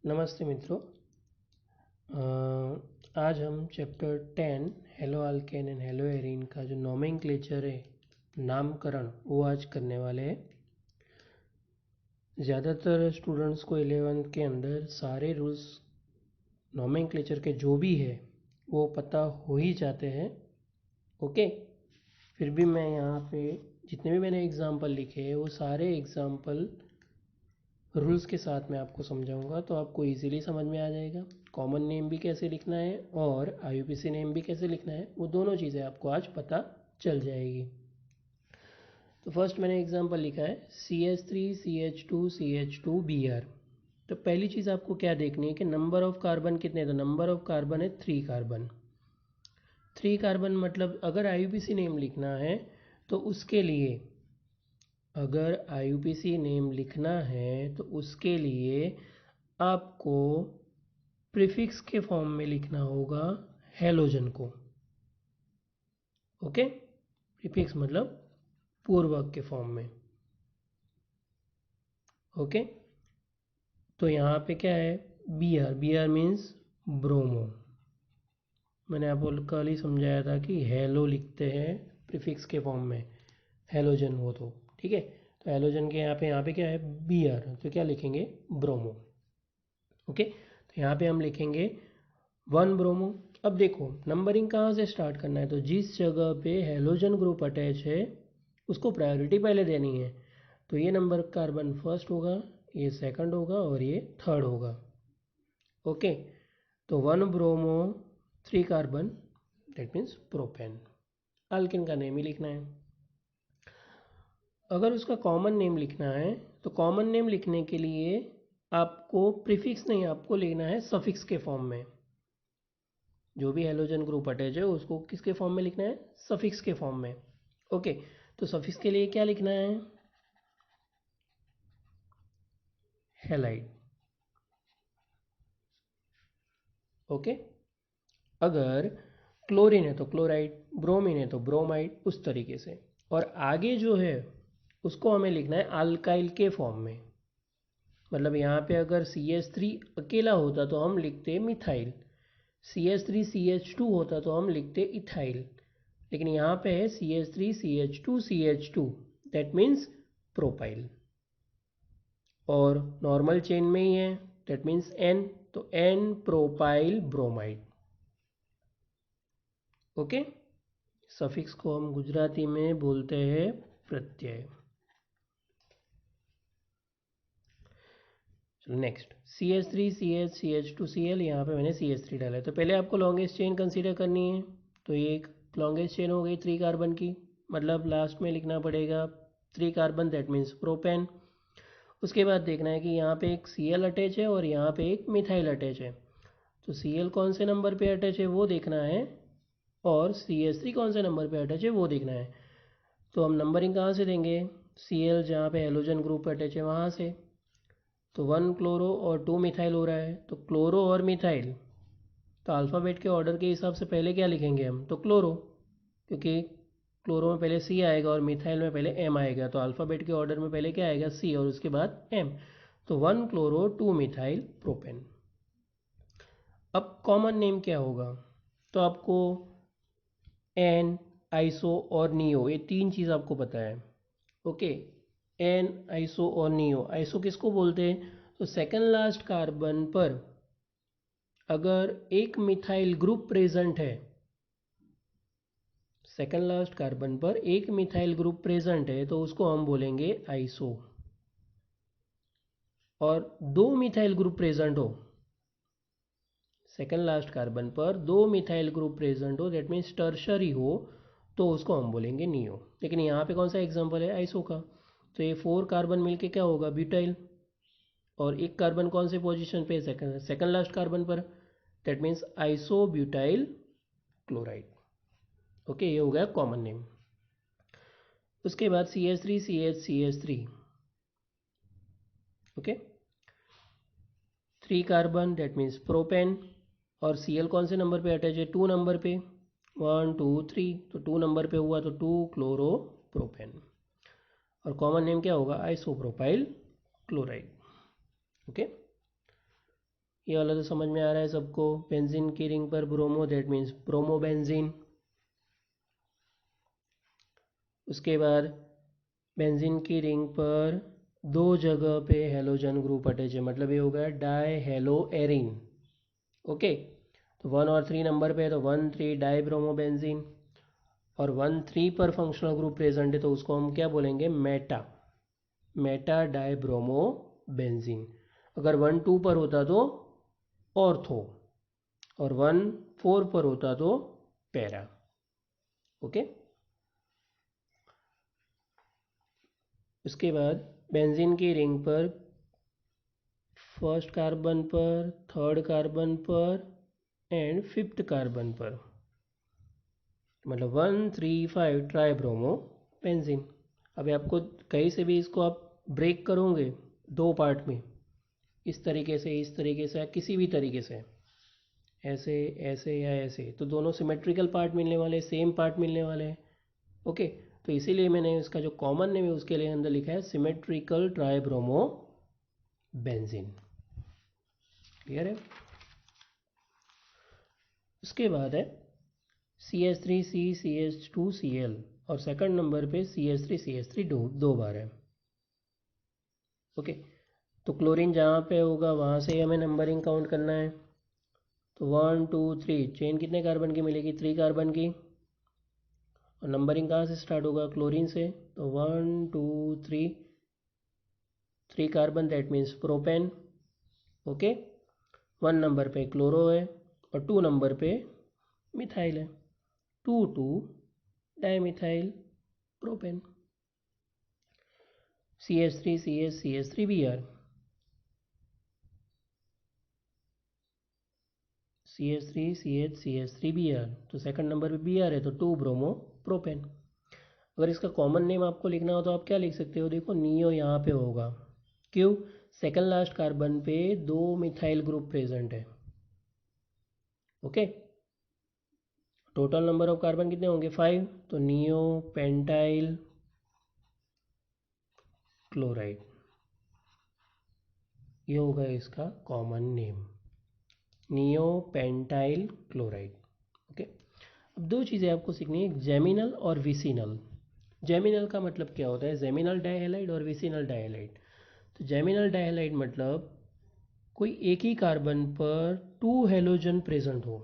नमस्ते मित्रों। आज हम chapter 10 hello alkane and hello arene का जो नोमेनक्लेचर है, नामकरण, वो आज करने वाले हैं। ज़्यादातर स्टूडेंट्स को 11th के अंदर सारे रूल्स नोमेनक्लेचर के जो भी है वो पता हो ही जाते हैं। ओके, फिर भी मैं यहाँ पे जितने भी मैंने एग्ज़ाम्पल लिखे हैं वो सारे एग्ज़ाम्पल रूल्स के साथ मैं आपको समझाऊंगा, तो आपको इजीली समझ में आ जाएगा। कॉमन नेम भी कैसे लिखना है और आईयूपीसी नेम भी कैसे लिखना है, वो दोनों चीज़ें आपको आज पता चल जाएगी। तो फर्स्ट मैंने एग्जांपल लिखा है CH3 CH2 CH2 Br। तो पहली चीज़ आपको क्या देखनी है कि नंबर ऑफ कार्बन कितने, तो नंबर ऑफ कार्बन है 3 कार्बन। 3 कार्बन मतलब अगर आईयूपीसी नेम लिखना है तो उसके लिए, अगर आईयूपीसी नेम लिखना है तो उसके लिए आपको प्रीफिक्स के फॉर्म में लिखना होगा हेलोजन को। ओके, प्रीफिक्स मतलब पूर्वक के फॉर्म में। ओके, तो यहाँ पे क्या है, Br मीन्स ब्रोमो। मैंने आपको कल ही समझाया था कि हेलो लिखते हैं प्रीफिक्स के फॉर्म में, हेलोजन हो तो ठीक है। तो हेलोजन के यहाँ पे क्या है Br, तो क्या लिखेंगे ब्रोमो। ओके, तो यहाँ पे हम लिखेंगे 1 ब्रोमो। अब देखो नंबरिंग कहाँ से स्टार्ट करना है, तो जिस जगह पे हेलोजन ग्रुप अटैच है उसको प्रायोरिटी पहले देनी है। तो ये नंबर कार्बन फर्स्ट होगा, ये सेकंड होगा और ये थर्ड होगा। ओके, तो 1 bromo 3 carbon, that means propane. Alkene का नेम ही लिखना है। अगर उसका कॉमन नेम लिखना है तो कॉमन नेम लिखने के लिए आपको प्रीफिक्स नहीं, आपको लेना है सफिक्स के फॉर्म में। जो भी हेलोजन ग्रुप अटैच है उसको किसके फॉर्म में लिखना है, सफिक्स के फॉर्म में। ओके, तो सफिक्स के लिए क्या लिखना है, हेलाइड। ओके, अगर क्लोरीन है तो क्लोराइड, ब्रोमीन है तो ब्रोमाइड, उस तरीके से। और आगे जो है उसको हमें लिखना है अल्काइल के फॉर्म में। मतलब यहाँ पे अगर CH3 अकेला होता तो हम लिखते मिथाइल, CH3 CH2 होता तो हम लिखते इथाइल, लेकिन यहाँ पे है CH3 CH2 CH2, that means propyl. और नॉर्मल चेन में ही है, दैट मीन्स N, तो N propyl bromide. Okay, suffix को हम गुजराती में बोलते हैं प्रत्यय। चलो next, CH3 CH CH2 Cl, यहाँ पे मैंने CH3 डाला है। तो पहले आपको लॉन्गेस्ट चेन कंसीडर करनी है। तो ये एक लॉन्गेस्ट चेन हो गई 3 कार्बन की, मतलब लास्ट में लिखना पड़ेगा 3 कार्बन, दैट मीन्स प्रोपेन। उसके बाद देखना है कि यहाँ पे एक Cl अटैच है और यहाँ पे एक मिथाइल अटैच है। तो Cl कौन से नंबर पे अटैच है वो देखना है, और CH3 कौन से नंबर पे अटैच है वो देखना है। तो हम नंबरिंग कहाँ से देंगे, Cl जहाँ पे हेलोजन ग्रुप अटैच है वहाँ से। तो 1 क्लोरो और 2 मिथाइल हो रहा है, तो क्लोरो और मिथाइल, तो अल्फ़ाबेट के ऑर्डर के हिसाब से पहले क्या लिखेंगे हम, तो क्लोरो, क्योंकि क्लोरो में पहले C आएगा और मिथाइल में पहले M आएगा, तो अल्फ़ाबेट के ऑर्डर में पहले क्या आएगा, C और उसके बाद M। तो 1 क्लोरो 2 मिथाइल प्रोपेन। अब कॉमन नेम क्या होगा, तो आपको एन, आइसो और नियो, ये 3 चीज़ आपको पता है। ओके, एन, आइसो और नियो। आइसो किसको बोलते हैं, तो सेकंड लास्ट कार्बन पर अगर एक मिथाइल ग्रुप प्रेजेंट है, सेकंड लास्ट कार्बन पर एक मिथाइल ग्रुप प्रेजेंट है तो उसको हम बोलेंगे आइसो। और 2 मिथाइल ग्रुप प्रेजेंट हो, सेकंड लास्ट कार्बन पर 2 मिथाइल ग्रुप प्रेजेंट हो, दैट मीन्स टर्शरी हो, तो उसको हम बोलेंगे नियो। लेकिन यहाँ पे कौन सा एग्जांपल है, आइसो का। तो ये 4 कार्बन मिलके क्या होगा, ब्यूटाइल। और एक कार्बन कौन से पोजीशन पे, सेकंड लास्ट कार्बन पर, that means iso butyl chloride. Okay, ये हो गया कॉमन नेम। उसके बाद CH3 CH CH3। Okay, 3 carbon, that means propane. और Cl कौन से नंबर पे अटैच है, 2 नंबर पे, 1 2 3, तो 2 नंबर पे हुआ तो 2 क्लोरो प्रोपेन। और कॉमन नेम क्या होगा, आइसोप्रोपाइल क्लोराइड। ओके, ये वाला तो समझ में आ रहा है सबको। बेंजीन की रिंग पर ब्रोमो, दैट मीन्स ब्रोमोबेंजीन। उसके बाद बेंजीन की रिंग पर दो जगह पे हेलोजन ग्रुप अटैच है, मतलब ये हो गया डाई हेलो एरिन। ओके, तो 1 और 3 नंबर पे है तो 1,3 डाई ब्रोमोबेंजीन, और 1,3 पर फंक्शनल ग्रुप प्रेजेंट है तो उसको हम क्या बोलेंगे, मेटा डाई ब्रोमोबेंजीन। अगर 1,2 पर होता तो ऑर्थो, और 1,4 पर होता तो पैरा। ओके, उसके बाद बेंजीन की रिंग पर फर्स्ट कार्बन पर, थर्ड कार्बन पर एंड फिफ्थ कार्बन पर, मतलब 1,3,5 ट्राई ब्रोमो बेंजीन। अभी आपको कहीं से भी इसको आप ब्रेक करोगे दो पार्ट में, इस तरीके से, इस तरीके से, या किसी भी तरीके से, ऐसे ऐसे या ऐसे, तो दोनों सिमेट्रिकल पार्ट मिलने वाले, सेम पार्ट मिलने वाले हैं। ओके, तो इसीलिए मैंने इसका जो कॉमन नेम है उसके लिए अंदर लिखा है symmetrical try bromo benzene. Clear है। उसके बाद है CH3CCH2Cl, और सेकंड नंबर पे CH3CH3 दो बार है। ओके, तो क्लोरीन जहाँ पे होगा वहाँ से हमें नंबरिंग काउंट करना है। तो 1 2 3 चेन कितने कार्बन की मिलेगी, 3 कार्बन की, और नंबरिंग कहाँ से स्टार्ट होगा, क्लोरीन से। तो 1 2 3, 3 carbon, that means propane. Okay, 1 number पे क्लोरो है और 2 नंबर पे मिथाइल है, 2 डाईमिथाइल प्रोपेन। CH3CH3Br, CH3CH3Br, तो सेकंड नंबर पे Br है तो 2 ब्रोमो प्रोपेन। अगर इसका कॉमन नेम आपको लिखना हो तो आप क्या लिख सकते हो, देखो नियो यहाँ पे होगा, क्यों, सेकंड लास्ट कार्बन पे 2 मिथाइल ग्रुप प्रेजेंट है। Okay, total number of carbon कितने होंगे, 5, तो नियो पेंटाइल क्लोराइड, ये होगा इसका common name, neo pentyl chloride. Okay, अब दो चीज़ें आपको सीखनी है, जेमिनल और विसिनल। जेमिनल का मतलब क्या होता है, जेमिनल डाइहैलाइड और विसिनल डाइहैलाइड। तो जेमिनल डाइहैलाइड मतलब कोई एक ही कार्बन पर 2 हेलोजन प्रेजेंट हो,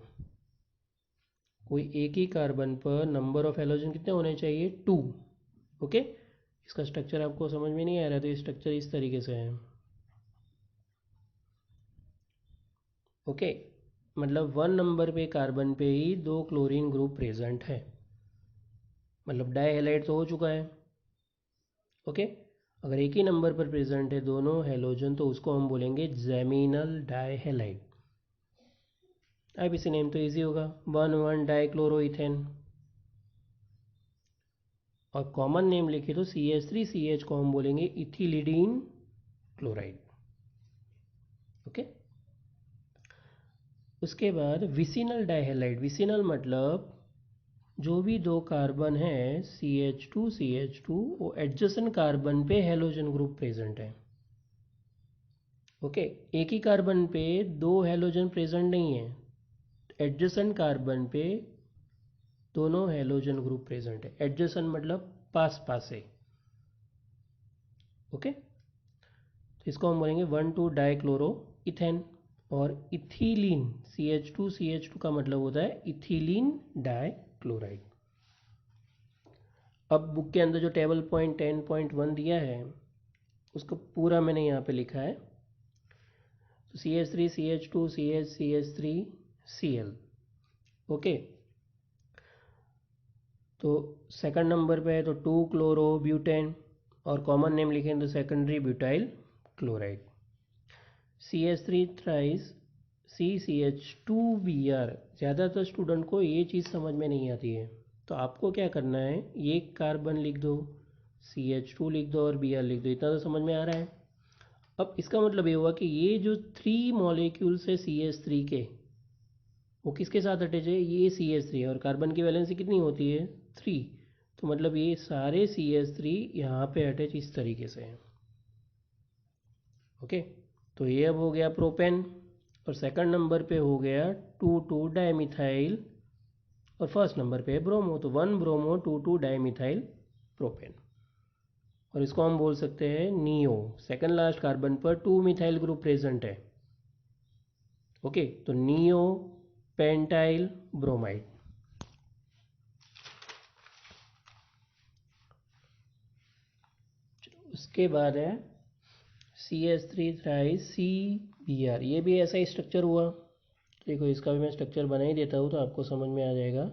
कोई एक ही कार्बन पर नंबर ऑफ हेलोजन कितने होने चाहिए, 2। ओके, इसका स्ट्रक्चर आपको समझ में नहीं आ रहा तो ये स्ट्रक्चर इस तरीके से है। ओके, मतलब 1 नंबर पे कार्बन पे ही 2 क्लोरीन ग्रुप प्रेजेंट है, मतलब डाइहैलाइड तो हो चुका है। ओके, अगर एक ही नंबर पर प्रेजेंट है दोनों हेलोजन तो उसको हम बोलेंगे जेमिनल डाइहैलाइड। अब इसे नेम तो इजी होगा, 1,1 डाइक्लोरोइथेन, और कॉमन नेम लिखे तो CH3CH को हम बोलेंगे इथिलीडीन क्लोराइड। ओके, उसके बाद विसिनल डाइहैलाइड, विसिनल मतलब जो भी दो कार्बन है CH2CH2 वो एडजेसेंट कार्बन पे हेलोजन ग्रुप प्रेजेंट है। ओके, एक ही कार्बन पे दो हेलोजन प्रेजेंट नहीं है, एडजेसेंट कार्बन पे दोनों हेलोजन ग्रुप प्रेजेंट है। एडजेसेंट मतलब पास पास है। ओके, तो इसको हम बोलेंगे 1,2 डाइक्लोरो इथेन, और इथिलीन CH2CH2 का मतलब होता है इथिलीन डाइक्लोराइड। अब बुक के अंदर जो टेबल पॉइंट 10.1 दिया है उसको पूरा मैंने यहाँ पे लिखा है। तो CH3CH2CH3Cl। ओके, तो सेकंड नंबर पे है तो 2 क्लोरो ब्यूटेन, और कॉमन नेम लिखें तो secondary butyl chloride. CH3 thrice CCH2Br, ज़्यादातर स्टूडेंट को ये चीज़ समझ में नहीं आती है, तो आपको क्या करना है, ये कार्बन लिख दो, CH2 लिख दो और Br लिख दो, इतना तो समझ में आ रहा है। अब इसका मतलब ये हुआ कि ये जो 3 मॉलिक्यूल्स है CH3 के, वो किसके साथ अटैच है, ये CH3, और कार्बन की वैलेंसी कितनी होती है, 3, तो मतलब ये सारे CH3 यहाँ पे अटैच इस तरीके से हैं। ओके, तो ये अब हो गया प्रोपेन, और सेकंड नंबर पे हो गया 2,2 डाइमिथाइल और फर्स्ट नंबर पे है ब्रोमो, तो 1 ब्रोमो 2,2 डाइमिथाइल प्रोपेन। और इसको हम बोल सकते हैं नियो। सेकंड लास्ट कार्बन पर 2 मिथाइल ग्रुप प्रेजेंट है। ओके, तो नियो पेंटाइल ब्रोमाइड। उसके बाद है CH3 थ्राइस CBr। ये भी ऐसा ही स्ट्रक्चर हुआ। देखो इसका भी मैं स्ट्रक्चर बना ही देता हूँ तो आपको समझ में आ जाएगा।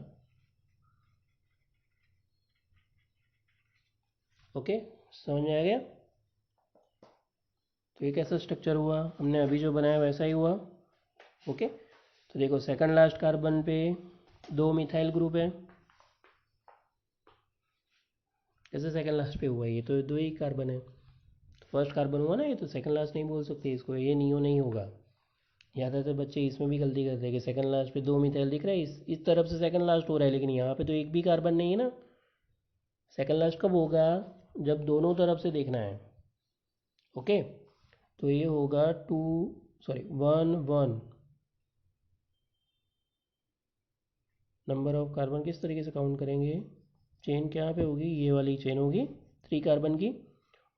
ओके, समझ में आ गया। तो ये कैसा स्ट्रक्चर हुआ, हमने अभी जो बनाया वैसा ही हुआ। ओके, तो देखो सेकंड लास्ट कार्बन पे 2 मिथाइल ग्रुप है। कैसे सेकंड लास्ट पे हुआ, ये तो 2 ही कार्बन है। तो फर्स्ट कार्बन हुआ ना, ये तो सेकंड लास्ट नहीं बोल सकते इसको, ये नियो नहीं होगा। याद है तो बच्चे इसमें भी गलती करते हैं कि सेकंड लास्ट पे 2 मिथाइल दिख रहा है, इस तरफ से सेकंड लास्ट हो रहा है, लेकिन यहाँ पे तो एक भी कार्बन नहीं है ना। सेकंड लास्ट कब होगा, जब दोनों तरफ से देखना है। ओके, तो ये होगा 1 नंबर ऑफ कार्बन किस तरीके से काउंट करेंगे। चेन क्या पे होगी, ये वाली चेन होगी 3 कार्बन की,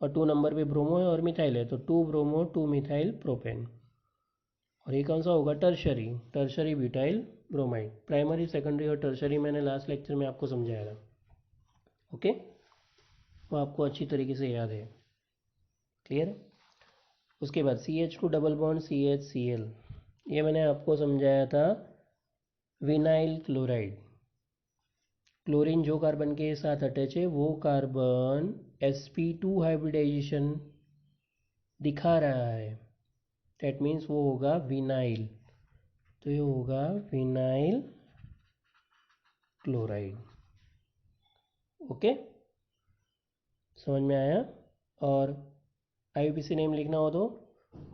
और 2 नंबर पे ब्रोमो है और मिथाइल है, तो 2 ब्रोमो 2 मिथाइल प्रोपेन। और ये कौन सा होगा, tertiary butyl bromide. Primary secondary और टर्शरी मैंने लास्ट लेक्चर में आपको समझाया था। ओके, वो आपको अच्छी तरीके से याद है। क्लियर है। उसके बाद CH2 डबल बॉन्ड CHCl, ये मैंने आपको समझाया था विनाइल क्लोराइड। क्लोरीन जो कार्बन के साथ अटैच है वो कार्बन sp2 हाइब्रिडाइजेशन दिखा रहा है, दैट मीन्स वो होगा विनाइल। तो ये होगा विनाइल क्लोराइड। ओके, समझ में आया। और IUPAC नेम लिखना हो तो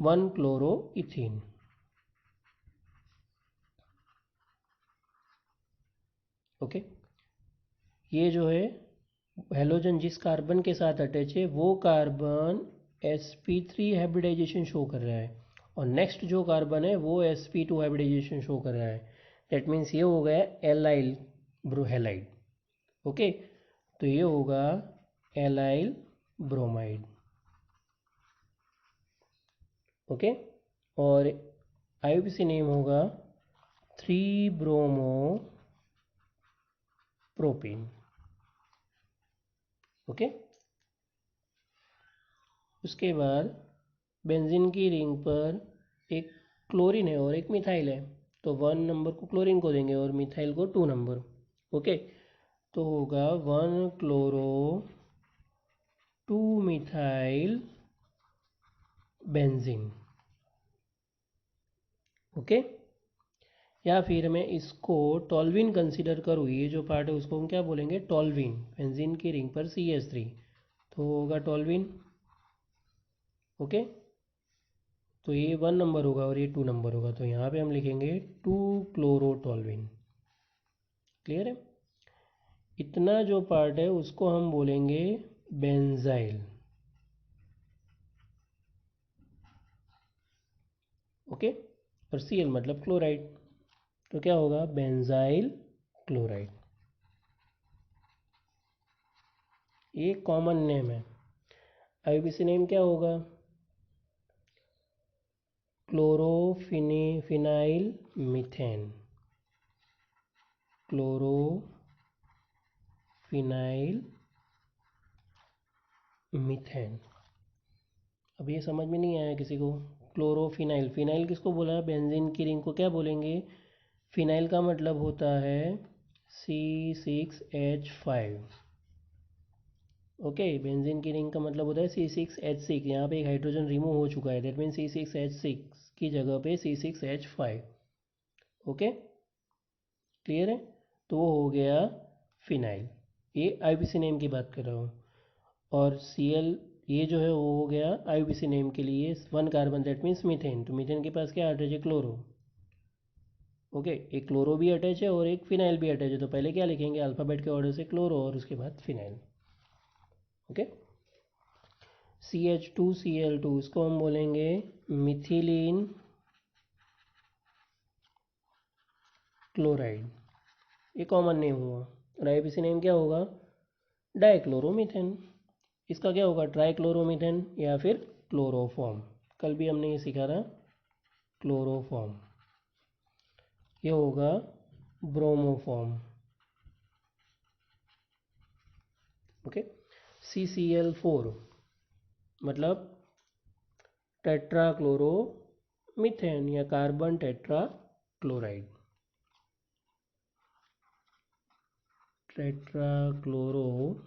1 क्लोरो इथीन। ओके, ये जो है हेलोजन जिस कार्बन के साथ अटैच है वो कार्बन sp3 हाइब्रिडाइजेशन शो कर रहा है, और नेक्स्ट जो कार्बन है वो sp2 हाइब्रिडाइजेशन शो कर रहा है, दैट मीन्स ये हो गया एलाइल ब्रोहेलाइड। ओके, तो ये होगा एलाइल ब्रोमाइड। ओके, और IUPAC नेम होगा 3 ब्रोमो प्रोपीन। ओके, उसके बाद बेंजीन की रिंग पर एक क्लोरीन है और एक मिथाइल है, तो 1 नंबर को क्लोरीन को देंगे और मिथाइल को 2 नंबर। ओके, तो होगा 1 क्लोरो 2 मिथाइल बेंजीन। ओके, या फिर मैं इसको टॉल्विन कंसीडर करूँ, ये जो पार्ट है उसको हम क्या बोलेंगे, टॉल्विन। बेंजीन की रिंग पर CH3, तो होगा टॉल्विन। ओके, तो ये 1 नंबर होगा और ये 2 नंबर होगा, तो यहाँ पे हम लिखेंगे 2 क्लोरोटॉल्विन। क्लियर है। इतना जो पार्ट है उसको हम बोलेंगे बेंजाइल। ओके, और Cl मतलब क्लोराइड, तो क्या होगा, बेंजाइल क्लोराइड। ये कॉमन नेम है। IUPAC नेम क्या होगा, क्लोरोफिनाइल मीथेन। Chlorophenyl methane. अब ये समझ में नहीं आया किसी को, क्लोरोफिनाइल, फिनाइल किसको बोला, बेंजीन की रिंग को क्या बोलेंगे, फिनाइल का मतलब होता है C6H5। ओके, बेंजीन की रिंग का मतलब होता है C6H6। यहाँ पे एक हाइड्रोजन रिमूव हो चुका है, दैट मीन C6H6 की जगह पे C6H5। ओके, क्लियर है। तो वो हो गया फिनाइल, ये IUPAC नेम की बात कर रहा हूँ। और Cl ये जो है वो हो गया IUPAC नेम के लिए 1 कार्बन, दैट मीन्स मीथेन। तो मीथेन के पास क्या अटैच है, क्लोरो। ओके, एक क्लोरो भी अटैच है और एक फिनाइल भी अटैच है, तो पहले क्या लिखेंगे, अल्फ़ाबेट के ऑर्डर से क्लोरो और उसके बाद फिनाइल। ओके, CH2Cl2 इसको हम बोलेंगे मिथिलीन क्लोराइड, ये कॉमन नेम हुआ। और आईपीसी नेम क्या होगा? डाइक्लोरोमीथेन। इसका क्या होगा? ट्राइक्लोरोमीथेन या फिर क्लोरोफॉर्म। कल भी हमने ये सीखा था, क्लोरोफॉर्म। ये होगा ब्रोमोफॉर्म। ओके। CCl4 मतलब टेट्राक्लोरोमीथेन या कार्बन टेट्राक्लोराइड। टेट्राक्लोरोमीथेन।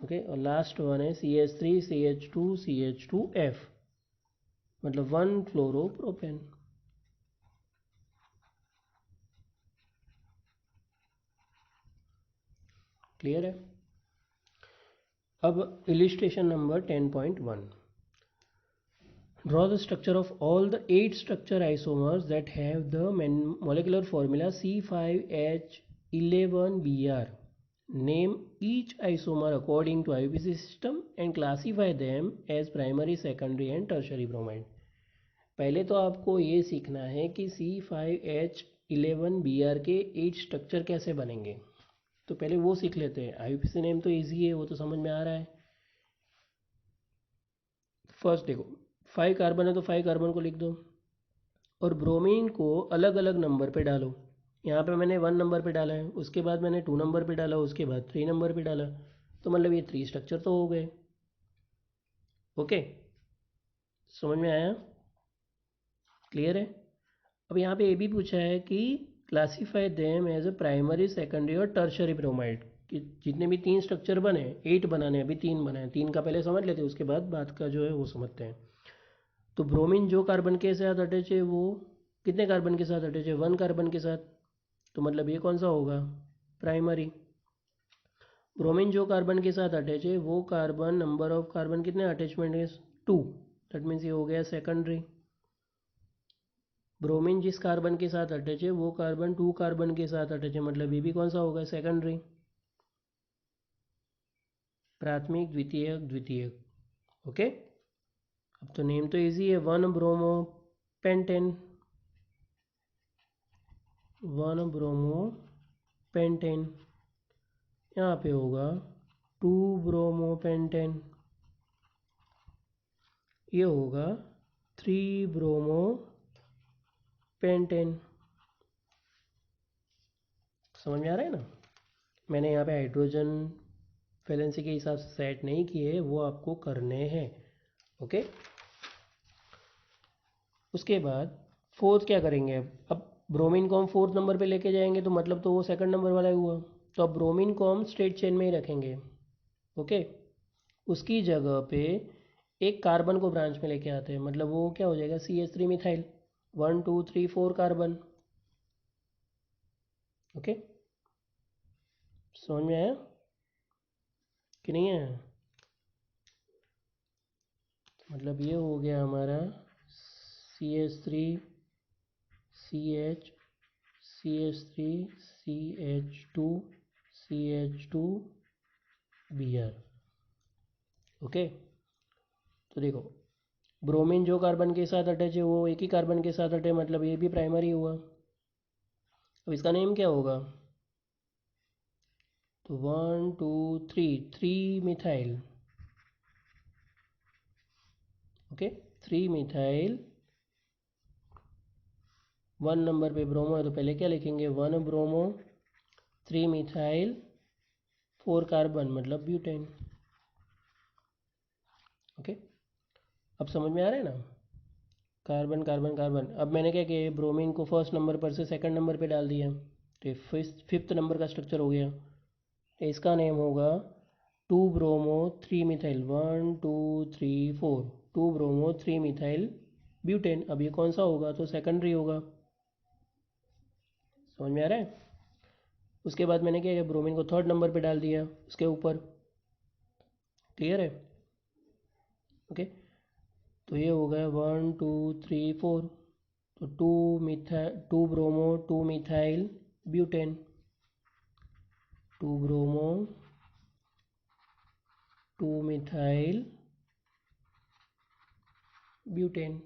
ओके। और लास्ट वन है CH3CH2CH2F मतलब 1-फ्लोरोप्रोपेन। क्लियर है? अब illustration number 10.1। Draw the structure of all the 8 structure isomers that have the molecular formula C5H11Br. Name each isomer according to IUPAC system and classify them as primary, secondary and tertiary bromide. पहले तो आपको ये सीखना है कि C5H11Br के 8 structure कैसे बनेंगे। तो पहले वो सीख लेते हैं। IUPAC नेम तो ईजी है, वो तो समझ में आ रहा है। फर्स्ट देखो, 5 कार्बन है तो 5 कार्बन को लिख दो और ब्रोमीन को अलग अलग नंबर पे डालो। यहाँ पे मैंने 1 नंबर पे डाला है, उसके बाद मैंने 2 नंबर पे डाला, उसके बाद 3 नंबर पे डाला, तो मतलब ये 3 स्ट्रक्चर तो हो गए। ओके, समझ में आया? क्लियर है? अब यहाँ पे ये भी पूछा है कि classify them as a primary, secondary और टर्शरी ब्रोमाइड, कि जितने भी 3 स्ट्रक्चर बने, 8 बनाने, अभी 3 बनाए, 3 का पहले समझ लेते हैं, उसके बाद बात का जो है वो समझते हैं। तो ब्रोमीन जो कार्बन के साथ अटैच है वो कितने कार्बन के साथ अटैच है? 1 कार्बन के साथ, तो मतलब ये कौन सा होगा? प्राइमरी। ब्रोमीन जो कार्बन के साथ अटैच है वो कार्बन, नंबर ऑफ कार्बन कितने अटैचमेंट है? 2, दैट मीन्स ये हो गया सेकेंडरी। ब्रोमीन जिस कार्बन के साथ अटैच है वो कार्बन 2 कार्बन के साथ अटैच है, मतलब ये भी कौन सा होगा? सेकेंडरी। प्राथमिक, द्वितीयक, द्वितीयक। ओके। अब तो नेम तो इजी है, 1 ब्रोमो पेंटेन, 1 ब्रोमो पेंटेन। यहाँ पे होगा 2 ब्रोमो पेंटेन, ये होगा 3 ब्रोमो पेंटेन। समझ में आ रहा है ना? मैंने यहाँ पे हाइड्रोजन वैलेंसी के हिसाब से सेट नहीं किए, वो आपको करने हैं। ओके। उसके बाद फोर्थ क्या करेंगे? अब ब्रोमीन को हम 4th नंबर पे लेके जाएंगे, तो मतलब तो वो सेकंड नंबर वाला ही हुआ। तो अब ब्रोमीन को हम स्ट्रेट चेन में ही रखेंगे। ओके। उसकी जगह पे एक कार्बन को ब्रांच में लेके आते हैं, मतलब वो क्या हो जाएगा? CH3 methyl, 1 2 3 4 carbon. ओके, समझ में आया कि नहीं आया? मतलब ये हो गया हमारा CH3 CH CH3 CH2 CH2 Br। Okay. तो देखो, ब्रोमीन जो कार्बन के साथ अटैच है वो एक ही कार्बन के साथ अटैच, मतलब ये भी प्राइमरी हुआ। अब इसका नेम क्या होगा? तो 1 2 3 मिथाइल। Okay, 3 methyl. 1 नंबर पे ब्रोमो है तो पहले क्या लिखेंगे? 1 ब्रोमो, 3 मिथाइल, 4 कार्बन मतलब ब्यूटेन। ओके, अब समझ में आ रहा है ना? Carbon carbon carbon. अब मैंने क्या किया, ब्रोमीन को फर्स्ट नंबर पर से सेकंड नंबर पे डाल दिया, तो फिफ्थ नंबर का स्ट्रक्चर हो गया। तो इसका नेम होगा 2 bromo 3 methyl, 1 2 3 4, 2 bromo 3 methyl butane. अब ये कौन सा होगा? तो सेकेंडरी होगा। समझ में आ रहा है? उसके बाद मैंने क्या किया, ब्रोमीन को थर्ड नंबर पे डाल दिया उसके ऊपर। क्लियर है? ओके। तो ये हो गया 1 2 3 4, तो 2 bromo 2 methyl butane, 2 bromo 2 methyl butane.